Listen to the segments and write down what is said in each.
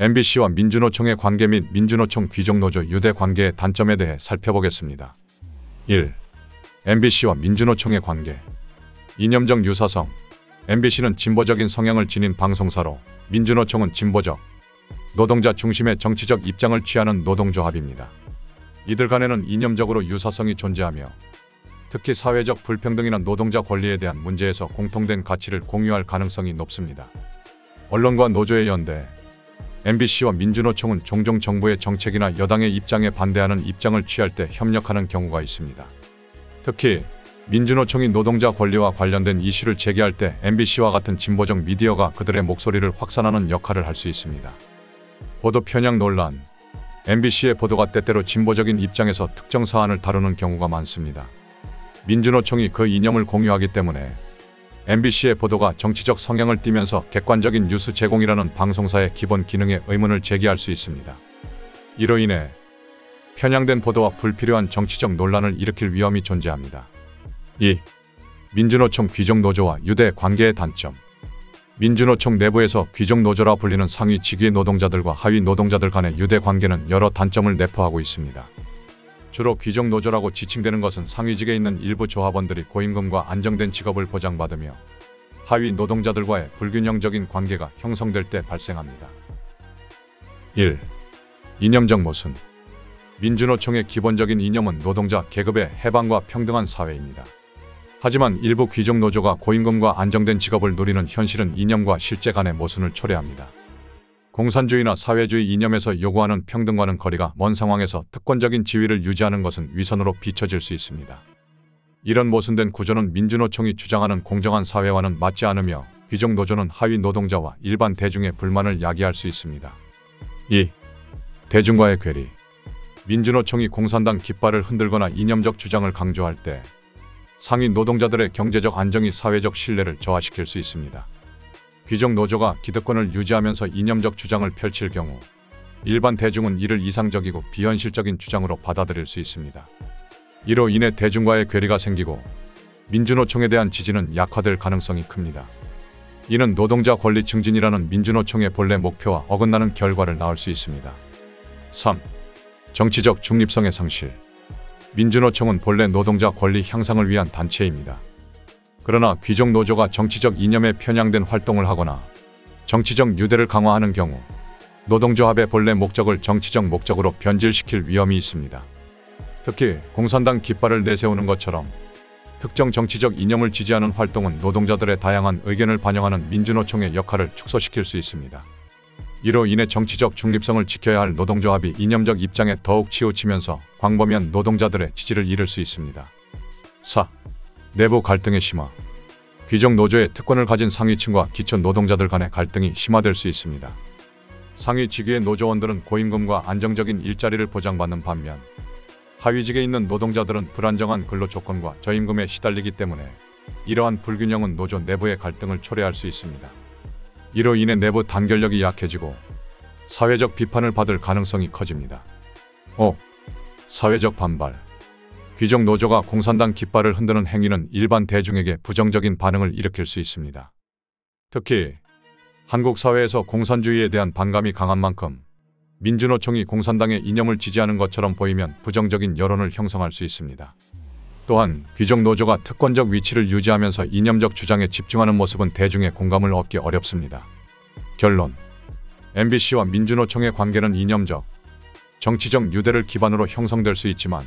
MBC와 민주노총의 관계 및 민주노총 귀족노조 유대 관계의 단점에 대해 살펴보겠습니다. 1. MBC와 민주노총의 관계. 이념적 유사성. MBC는 진보적인 성향을 지닌 방송사로, 민주노총은 진보적, 노동자 중심의 정치적 입장을 취하는 노동조합입니다. 이들 간에는 이념적으로 유사성이 존재하며 특히 사회적 불평등이나 노동자 권리에 대한 문제에서 공통된 가치를 공유할 가능성이 높습니다. 언론과 노조의 연대. MBC와 민주노총은 종종 정부의 정책이나 여당의 입장에 반대하는 입장을 취할 때 협력하는 경우가 있습니다. 특히 민주노총이 노동자 권리와 관련된 이슈를 제기할 때 MBC와 같은 진보적 미디어가 그들의 목소리를 확산하는 역할을 할 수 있습니다. 보도 편향 논란. MBC의 보도가 때때로 진보적인 입장에서 특정 사안을 다루는 경우가 많습니다. 민주노총이 그 이념을 공유하기 때문에 MBC의 보도가 정치적 성향을 띠면서 객관적인 뉴스 제공이라는 방송사의 기본 기능에 의문을 제기할 수 있습니다. 이로 인해 편향된 보도와 불필요한 정치적 논란을 일으킬 위험이 존재합니다. 2. 민주노총 귀족노조와 유대 관계의 단점. 민주노총 내부에서 귀족노조라 불리는 상위 직위의 노동자들과 하위 노동자들 간의 유대 관계는 여러 단점을 내포하고 있습니다. 주로 귀족노조라고 지칭되는 것은 상위직에 있는 일부 조합원들이 고임금과 안정된 직업을 보장받으며 하위 노동자들과의 불균형적인 관계가 형성될 때 발생합니다. 1. 이념적 모순. 민주노총의 기본적인 이념은 노동자 계급의 해방과 평등한 사회입니다. 하지만 일부 귀족노조가 고임금과 안정된 직업을 누리는 현실은 이념과 실제 간의 모순을 초래합니다. 공산주의나 사회주의 이념에서 요구하는 평등과는 거리가 먼 상황에서 특권적인 지위를 유지하는 것은 위선으로 비춰질 수 있습니다. 이런 모순된 구조는 민주노총이 주장하는 공정한 사회와는 맞지 않으며 귀족노조는 하위 노동자와 일반 대중의 불만을 야기할 수 있습니다. 2. 대중과의 괴리. 민주노총이 공산당 깃발을 흔들거나 이념적 주장을 강조할 때 상위 노동자들의 경제적 안정이 사회적 신뢰를 저하시킬 수 있습니다. 귀족 노조가 기득권을 유지하면서 이념적 주장을 펼칠 경우 일반 대중은 이를 이상적이고 비현실적인 주장으로 받아들일 수 있습니다. 이로 인해 대중과의 괴리가 생기고 민주노총에 대한 지지는 약화될 가능성이 큽니다. 이는 노동자 권리 증진이라는 민주노총의 본래 목표와 어긋나는 결과를 낳을 수 있습니다. 3. 정치적 중립성의 상실. 민주노총은 본래 노동자 권리 향상을 위한 단체입니다. 그러나 귀족 노조가 정치적 이념에 편향된 활동을 하거나 정치적 유대를 강화하는 경우 노동조합의 본래 목적을 정치적 목적으로 변질시킬 위험이 있습니다. 특히 공산당 깃발을 내세우는 것처럼 특정 정치적 이념을 지지하는 활동은 노동자들의 다양한 의견을 반영하는 민주노총의 역할을 축소시킬 수 있습니다. 이로 인해 정치적 중립성을 지켜야 할 노동조합이 이념적 입장에 더욱 치우치면서 광범위한 노동자들의 지지를 잃을 수 있습니다. 4. 내부 갈등의 심화. 귀족 노조의 특권을 가진 상위층과 기초 노동자들 간의 갈등이 심화될 수 있습니다. 상위 직위의 노조원들은 고임금과 안정적인 일자리를 보장받는 반면 하위직에 있는 노동자들은 불안정한 근로 조건과 저임금에 시달리기 때문에 이러한 불균형은 노조 내부의 갈등을 초래할 수 있습니다. 이로 인해 내부 단결력이 약해지고 사회적 비판을 받을 가능성이 커집니다. 5. 사회적 반발. 귀족 노조가 공산당 깃발을 흔드는 행위는 일반 대중에게 부정적인 반응을 일으킬 수 있습니다. 특히 한국 사회에서 공산주의에 대한 반감이 강한 만큼 민주노총이 공산당의 이념을 지지하는 것처럼 보이면 부정적인 여론을 형성할 수 있습니다. 또한 귀족 노조가 특권적 위치를 유지하면서 이념적 주장에 집중하는 모습은 대중의 공감을 얻기 어렵습니다. 결론. MBC와 민주노총의 관계는 이념적, 정치적 유대를 기반으로 형성될 수 있지만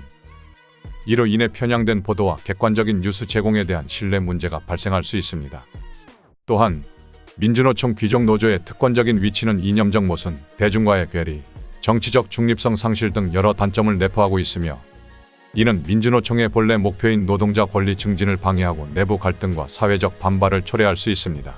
이로 인해 편향된 보도와 객관적인 뉴스 제공에 대한 신뢰 문제가 발생할 수 있습니다. 또한 민주노총 귀족 노조의 특권적인 위치는 이념적 모순, 대중과의 괴리, 정치적 중립성 상실 등 여러 단점을 내포하고 있으며 이는 민주노총의 본래 목표인 노동자 권리 증진을 방해하고 내부 갈등과 사회적 반발을 초래할 수 있습니다.